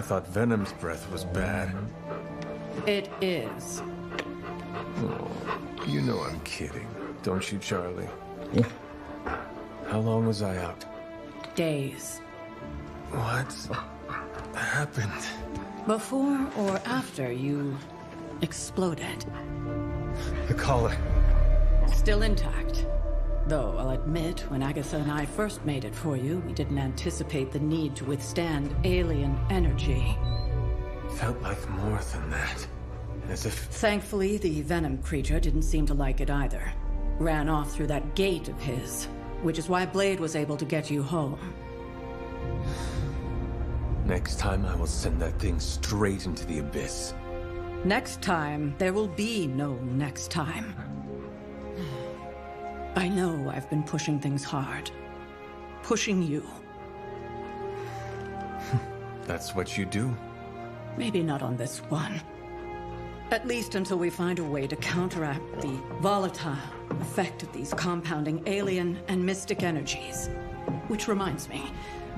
thought Venom's breath was bad. It is. Oh, you know I'm kidding, don't you, Charlie? How long was I out? Days. What happened? Before or after you exploded. The collar. Still intact. Though, I'll admit, when Agatha and I first made it for you, we didn't anticipate the need to withstand alien energy. Felt like more than that. As if... Thankfully, the Venom creature didn't seem to like it either. Ran off through that gate of his, which is why Blade was able to get you home. Next time I will send that thing straight into the abyss. Next time, there will be no next time. I know I've been pushing things hard. Pushing you. That's what you do? Maybe not on this one. At least until we find a way to counteract the volatile effect of these compounding alien and mystic energies. Which reminds me,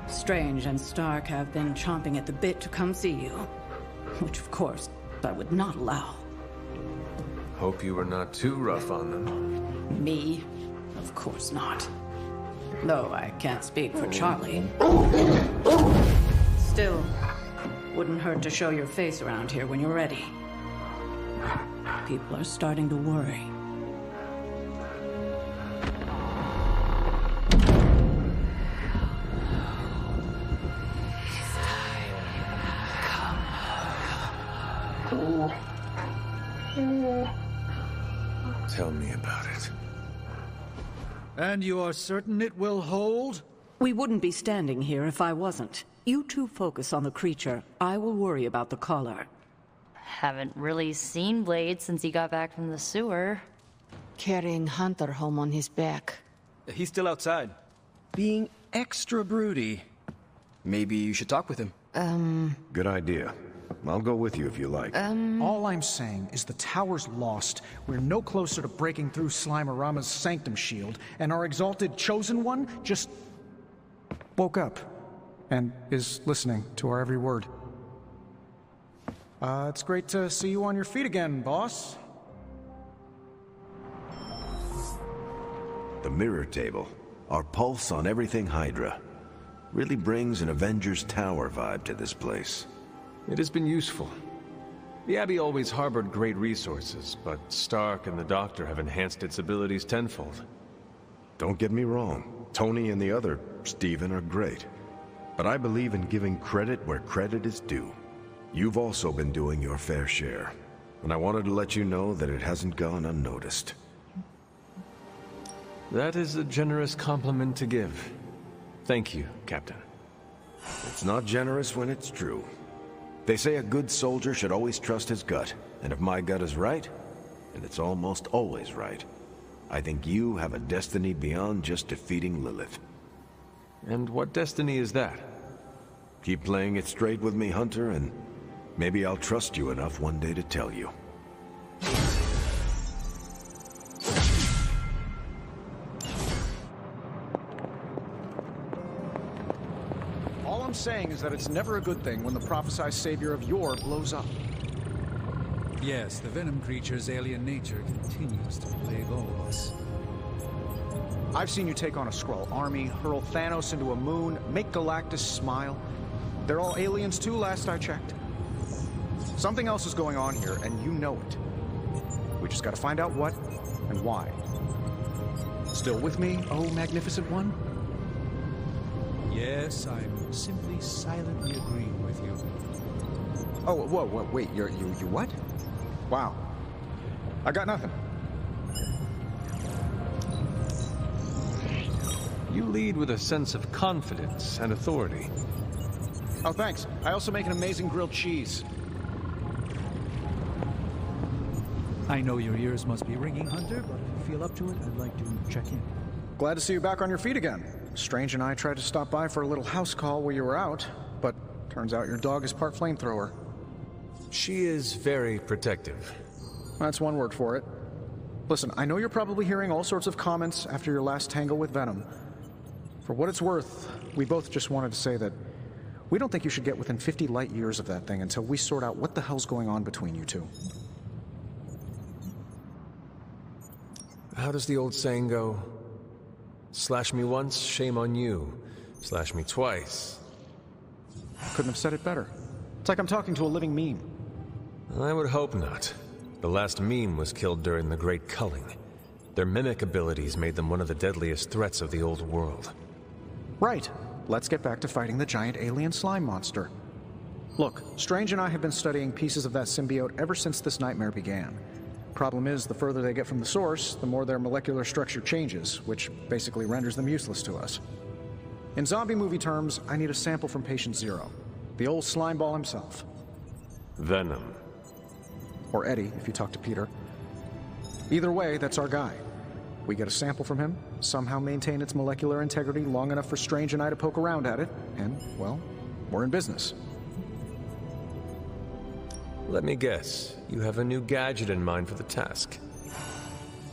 Strange and Stark have been chomping at the bit to come see you. Which, of course, I would not allow. Hope you were not too rough on them. Me? Of course not. Though I can't speak for Charlie. Still, wouldn't hurt to show your face around here when you're ready. People are starting to worry. Tell me about it. And you are certain it will hold? We wouldn't be standing here if I wasn't. You two focus on the creature. I will worry about the collar. Haven't really seen Blade since he got back from the sewer. Carrying Hunter home on his back. He's still outside. Being extra broody. Maybe you should talk with him. Good idea. I'll go with you if you like. All I'm saying is the tower's lost. We're no closer to breaking through Slimerama's sanctum shield, and our exalted chosen one just woke up and is listening to our every word. It's great to see you on your feet again, boss. The mirror table, our pulse on everything Hydra, really brings an Avengers Tower vibe to this place. It has been useful. The Abbey always harbored great resources, but Stark and the Doctor have enhanced its abilities tenfold. Don't get me wrong, Tony and the other Stephen are great. But I believe in giving credit where credit is due. You've also been doing your fair share, and I wanted to let you know that it hasn't gone unnoticed. That is a generous compliment to give. Thank you, Captain. It's not generous when it's true. They say a good soldier should always trust his gut, and if my gut is right, and it's almost always right, I think you have a destiny beyond just defeating Lilith. And what destiny is that? Keep playing it straight with me, Hunter, and maybe I'll trust you enough one day to tell you. All I'm saying is that it's never a good thing when the prophesied savior of yore blows up. Yes, the Venom creature's alien nature continues to plague all of us. I've seen you take on a Skrull army, hurl Thanos into a moon, make Galactus smile. They're all aliens too, last I checked. Something else is going on here, and you know it. We just gotta find out what and why. Still with me, oh magnificent one? Yes, I'm simply silently agreeing with you. Oh, whoa, wait, you what? Wow. I got nothing. You lead with a sense of confidence and authority. Oh, thanks. I also make an amazing grilled cheese. I know your ears must be ringing, Hunter, but if you feel up to it, I'd like to check in. Glad to see you back on your feet again. Strange and I tried to stop by for a little house call while you were out, but turns out your dog is part flamethrower. She is very protective. That's one word for it. Listen, I know you're probably hearing all sorts of comments after your last tangle with Venom. For what it's worth, we both just wanted to say that We don't think you should get within 50 light years of that thing until we sort out what the hell's going on between you two. How does the old saying go? Slash me once, shame on you. Slash me twice. Couldn't have said it better. It's like I'm talking to a living meme. I would hope not. The last meme was killed during the Great Culling. Their mimic abilities made them one of the deadliest threats of the old world. Right. Let's get back to fighting the giant alien slime monster. Look, Strange and I have been studying pieces of that symbiote ever since this nightmare began. Problem is, the further they get from the source, the more their molecular structure changes, which basically renders them useless to us. In zombie movie terms, I need a sample from Patient Zero. The old slime ball himself. Venom. Or Eddie, if you talk to Peter. Either way, that's our guy. We get a sample from him, somehow maintain its molecular integrity long enough for Strange and I to poke around at it, and, well, we're in business. Let me guess. You have a new gadget in mind for the task.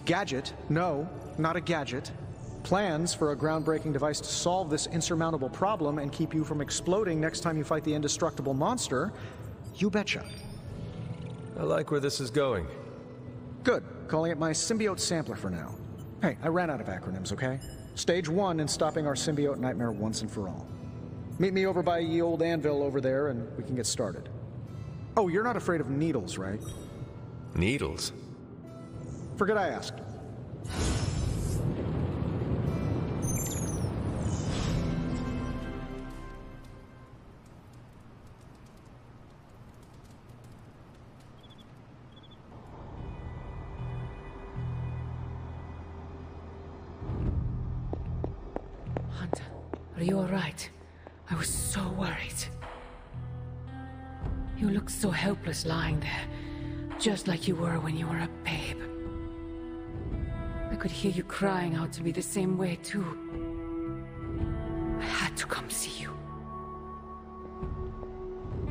Gadget? No, not a gadget. Plans for a groundbreaking device to solve this insurmountable problem and keep you from exploding next time you fight the indestructible monster? You betcha. I like where this is going. Good. Calling it my symbiote sampler for now. Hey, I ran out of acronyms, okay? Stage 1 in stopping our symbiote nightmare once and for all. Meet me over by ye old anvil over there and we can get started. Oh, you're not afraid of needles, right? Needles? Forget I asked. Hunter, are you all right? I was so worried. You look so helpless lying there, just like you were when you were a babe. I could hear you crying out to be the same way, too. I had to come see you.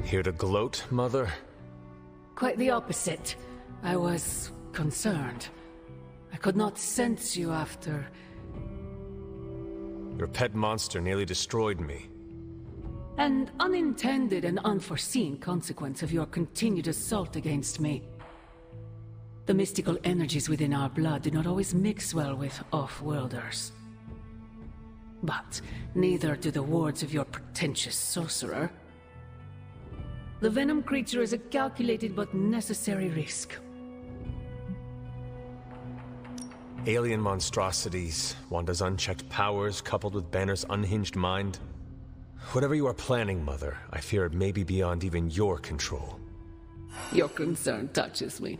Here to gloat, Mother? Quite the opposite. I was concerned. I could not sense you after... Your pet monster nearly destroyed me. An unintended and unforeseen consequence of your continued assault against me. The mystical energies within our blood do not always mix well with off-worlders. But neither do the wards of your pretentious sorcerer. The Venom creature is a calculated but necessary risk. Alien monstrosities, Wanda's unchecked powers coupled with Banner's unhinged mind. Whatever you are planning, Mother, I fear it may be beyond even your control. Your concern touches me,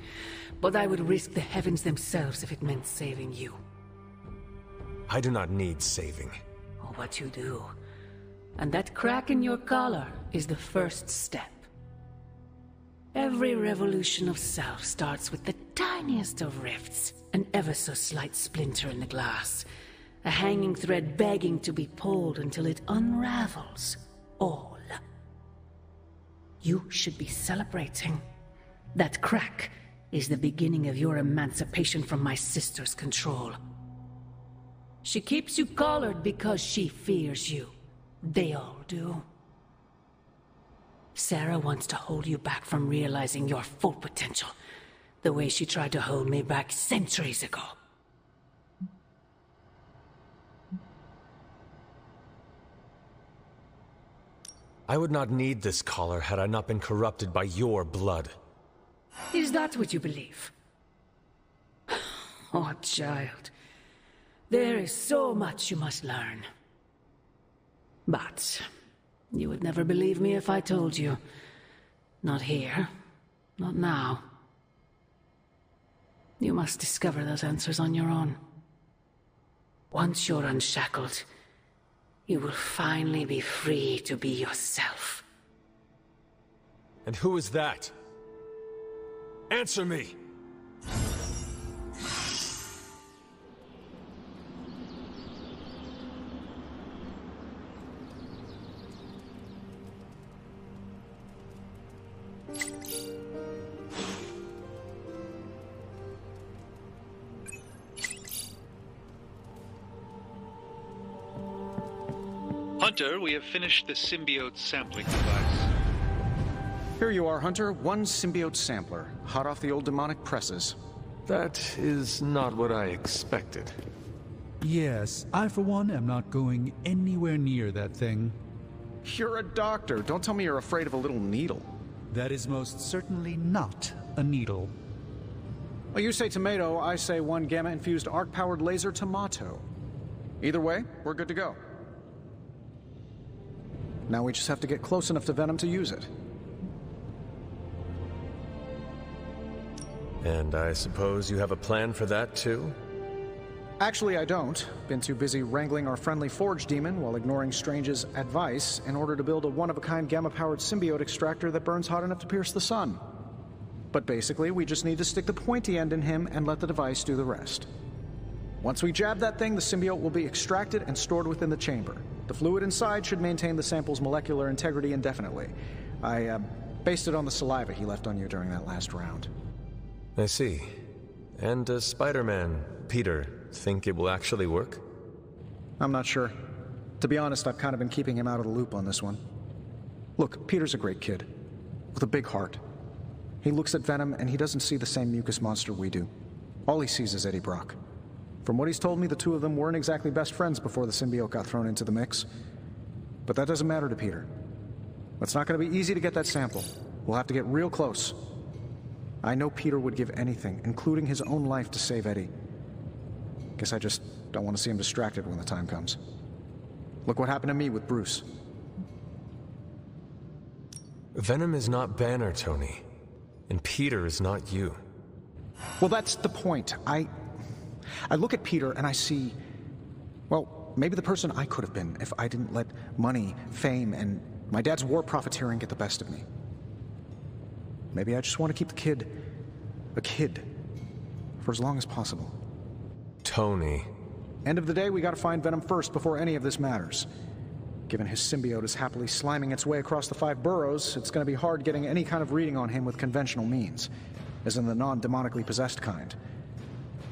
but I would risk the heavens themselves if it meant saving you. I do not need saving. Oh, but you do. And that crack in your collar is the first step. Every revolution of self starts with the tiniest of rifts, an ever so slight splinter in the glass. A hanging thread begging to be pulled until it unravels all. You should be celebrating. That crack is the beginning of your emancipation from my sister's control. She keeps you collared because she fears you. They all do. Sarah wants to hold you back from realizing your full potential, the way she tried to hold me back centuries ago. I would not need this collar had I not been corrupted by your blood. Is that what you believe? Oh, child. There is so much you must learn. But you would never believe me if I told you. Not here. Not now. You must discover those answers on your own. Once you're unshackled, you will finally be free to be yourself. And who is that? Answer me! Hunter, we have finished the symbiote sampling device. Here you are, Hunter. One symbiote sampler, hot off the old demonic presses. That is not what I expected. Yes, I for one am not going anywhere near that thing. You're a doctor. Don't tell me you're afraid of a little needle. That is most certainly not a needle. Well, you say tomato, I say one gamma-infused arc-powered laser tomato. Either way, we're good to go. Now we just have to get close enough to Venom to use it. And I suppose you have a plan for that, too? Actually, I don't. Been too busy wrangling our friendly Forge demon while ignoring Strange's advice in order to build a one-of-a-kind gamma-powered symbiote extractor that burns hot enough to pierce the sun. But basically, we just need to stick the pointy end in him and let the device do the rest. Once we jab that thing, the symbiote will be extracted and stored within the chamber. The fluid inside should maintain the sample's molecular integrity indefinitely. I based it on the saliva he left on you during that last round. I see. And does Spider-Man, Peter, think it will actually work? I'm not sure. To be honest, I've kind of been keeping him out of the loop on this one. Look, Peter's a great kid, with a big heart. He looks at Venom and he doesn't see the same mucus monster we do. All he sees is Eddie Brock. From what he's told me, the two of them weren't exactly best friends before the symbiote got thrown into the mix. But that doesn't matter to Peter. It's not going to be easy to get that sample. We'll have to get real close. I know Peter would give anything, including his own life, to save Eddie. Guess I just don't want to see him distracted when the time comes. Look what happened to me with Bruce. Venom is not Banner, Tony. And Peter is not you. Well, that's the point. I look at Peter and I see, well, maybe the person I could have been if I didn't let money, fame, and my dad's war profiteering get the best of me. Maybe I just want to keep the kid a kid for as long as possible. Tony. End of the day, we gotta find Venom first before any of this matters. Given his symbiote is happily sliming its way across the 5 boroughs, it's gonna be hard getting any kind of reading on him with conventional means, as in the non-demonically possessed kind.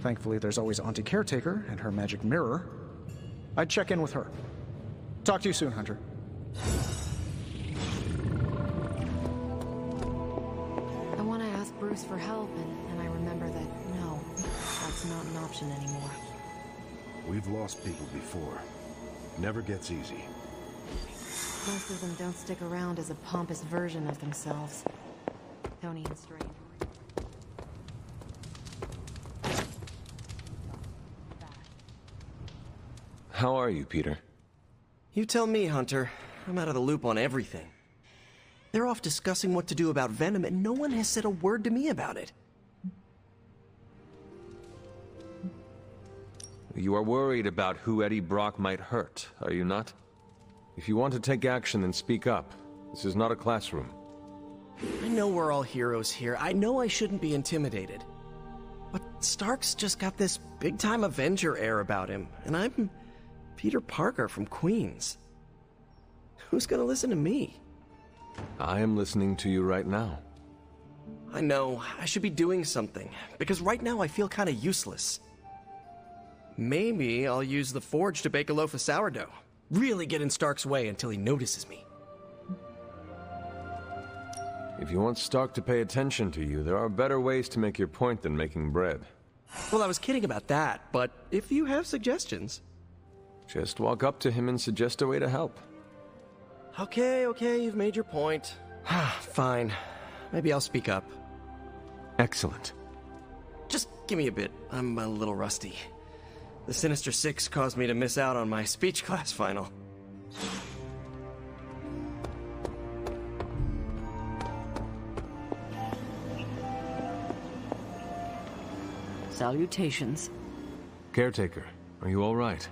Thankfully, there's always Auntie Caretaker and her magic mirror. I'd check in with her. Talk to you soon, Hunter. I want to ask Bruce for help, and I remember that, no, that's not an option anymore. We've lost people before. Never gets easy. Most of them don't stick around as a pompous version of themselves. Tony and Strange. How are you, Peter? You tell me, Hunter. I'm out of the loop on everything. They're off discussing what to do about Venom, and no one has said a word to me about it. You are worried about who Eddie Brock might hurt, are you not? If you want to take action, then speak up. This is not a classroom. I know we're all heroes here. I know I shouldn't be intimidated. But Stark's just got this big-time Avenger air about him, and I'm Peter Parker from Queens. Who's gonna listen to me? I am listening to you right now. I know, I should be doing something, because right now I feel kinda useless. Maybe I'll use the Forge to bake a loaf of sourdough. Really get in Stark's way until he notices me. If you want Stark to pay attention to you, there are better ways to make your point than making bread. Well, I was kidding about that, but if you have suggestions... Just walk up to him and suggest a way to help. Okay, you've made your point. Fine. Maybe I'll speak up. Excellent. Just give me a bit. I'm a little rusty. The Sinister Six caused me to miss out on my speech class final. Salutations. Caretaker, are you all right?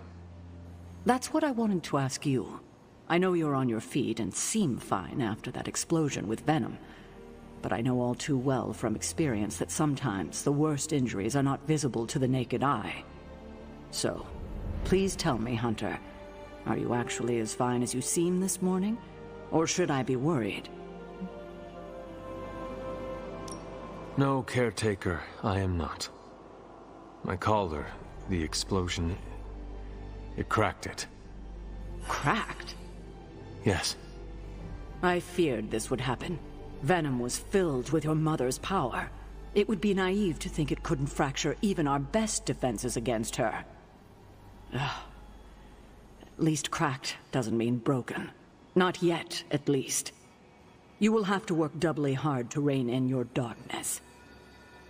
That's what I wanted to ask you. I know you're on your feet and seem fine after that explosion with Venom. But I know all too well from experience that sometimes the worst injuries are not visible to the naked eye. So, please tell me, Hunter, are you actually as fine as you seem this morning? Or should I be worried? No, Caretaker, I am not. I called her. The explosion... It cracked it. Cracked? Yes. I feared this would happen. Venom was filled with your mother's power. It would be naive to think it couldn't fracture even our best defenses against her. At least cracked doesn't mean broken. Not yet, at least. You will have to work doubly hard to rein in your darkness.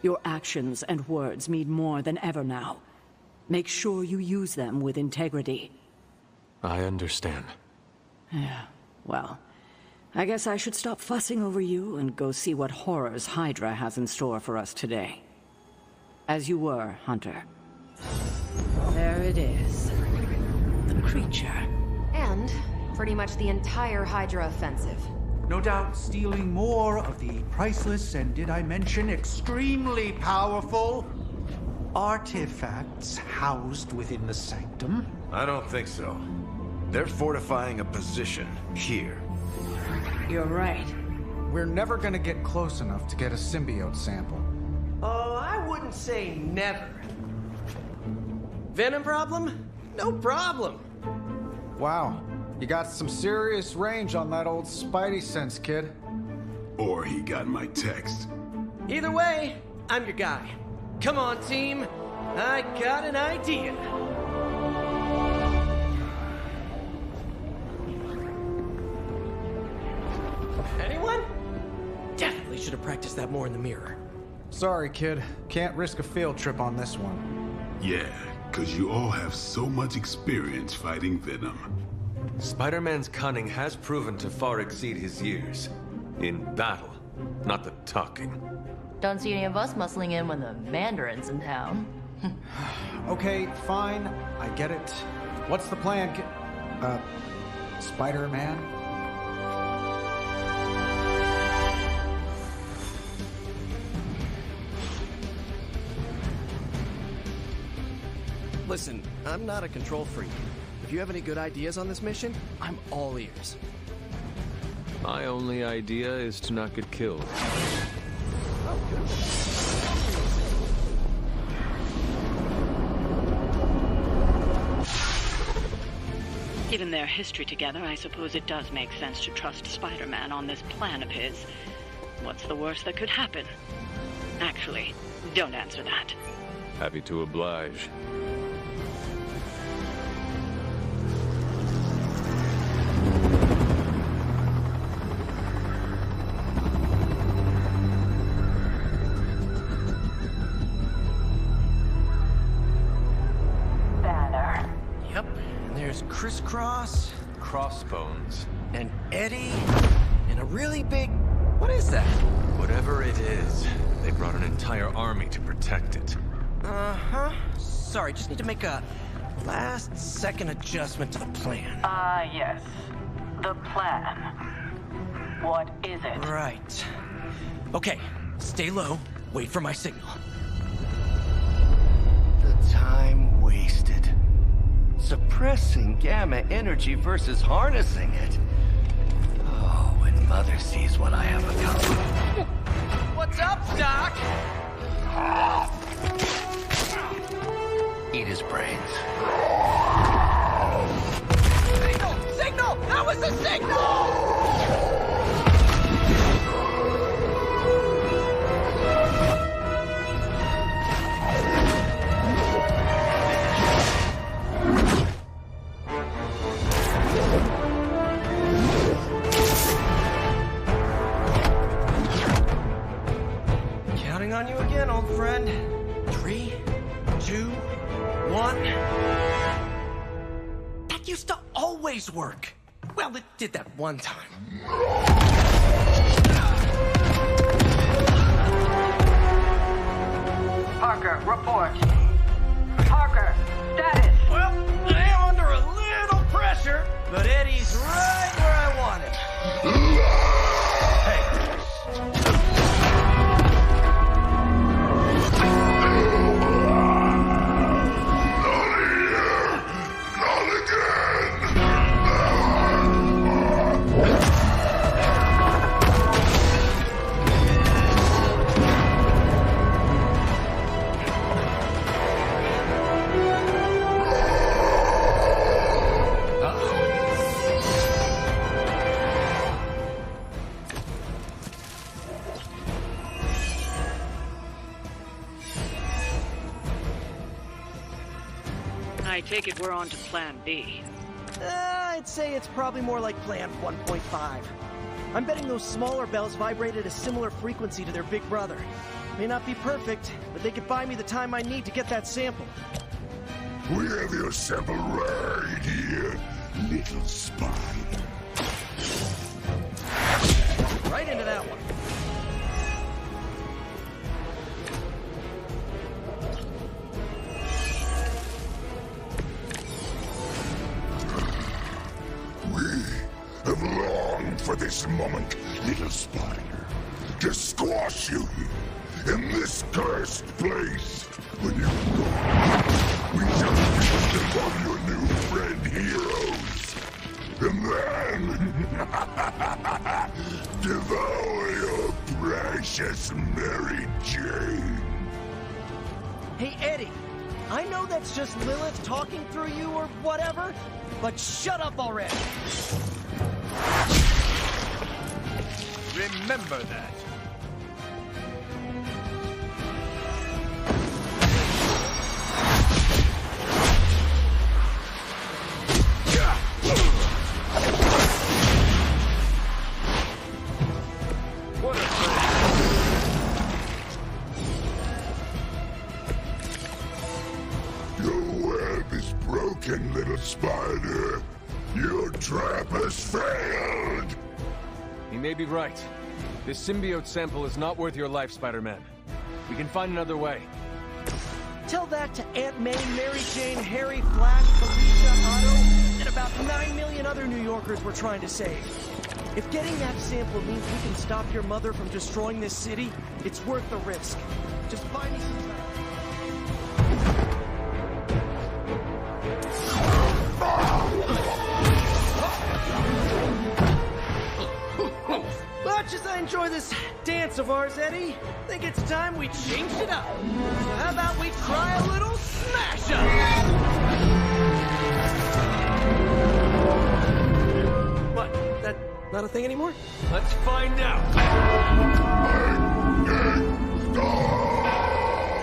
Your actions and words mean more than ever now. Make sure you use them with integrity. I understand. Yeah, well, I guess I should stop fussing over you and go see what horrors Hydra has in store for us today. As you were, Hunter. There it is. The creature. And pretty much the entire Hydra offensive. No doubt stealing more of the priceless and, did I mention, extremely powerful artifacts housed within the sanctum? I don't think so. They're fortifying a position here. You're right. We're never gonna get close enough to get a symbiote sample. Oh, I wouldn't say never. Venom problem? No problem. Wow, you got some serious range on that old Spidey sense, kid. Or he got my text. Either way, I'm your guy. Come on, team. I got an idea. Anyone? Definitely should have practiced that more in the mirror. Sorry, kid. Can't risk a field trip on this one. Yeah, 'cause you all have so much experience fighting Venom. Spider-Man's cunning has proven to far exceed his years. In battle, not the talking. Don't see any of us muscling in when the Mandarin's in town. Okay, fine. I get it. What's the plan, Spider-Man? Listen, I'm not a control freak. If you have any good ideas on this mission, I'm all ears. My only idea is to not get killed. Given their history together, I suppose it does make sense to trust Spider-Man on this plan of his. What's the worst that could happen? Actually, don't answer that. Happy to oblige. Yep, and there's Crisscross, Crossbones. and Eddie, and a really big... What is that? Whatever it is, they brought an entire army to protect it. Uh-huh. Sorry, just need to make a last-second adjustment to the plan. Yes. The plan. What is it? Right. Okay, stay low, wait for my signal. The time wasted. Suppressing gamma energy versus harnessing it. Oh, when Mother sees what I have become. What's up, Doc? Eat his brains. Signal! Signal! That was the signal! Counting on you again, old friend. 3, 2, 1. That used to always work. Well, it did that one time. Parker, report. Parker, status. Well, I am under a little pressure, but Eddie's right where I want him. Hey. I take it we're on to Plan B. I'd say it's probably more like Plan 1.5. I'm betting those smaller bells vibrate at a similar frequency to their big brother. May not be perfect, but they could buy me the time I need to get that sample. We have your sample right here, little spider. Right into that one. We have longed for this moment, little spider, to squash you in this cursed place. When you're gone, we shall feast upon your new friend heroes, and then devour your precious Mary Jane. Hey, Eddie, I know that's just Lilith talking through you or whatever, but shut up already. Remember that. Little spider, your trap has failed. He may be right. This symbiote sample is not worth your life, Spider-Man. We can find another way. Tell that to Aunt May, Mary Jane, Harry, Flash, Felicia, Otto, and about 9 million other New Yorkers we're trying to save. If getting that sample means we can stop your mother from destroying this city, it's worth the risk. Just find me some time. Much as I enjoy this dance of ours, Eddie, I think it's time we changed it up. So how about we try a little smash up? What? That not a thing anymore? Let's find out.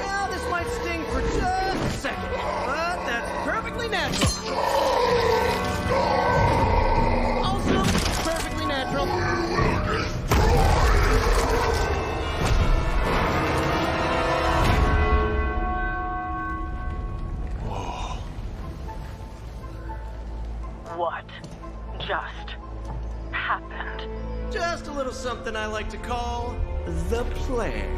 Now, this might sting for just a second, but that's perfectly natural. Also, perfectly natural. What just happened? Just a little something I like to call the plan.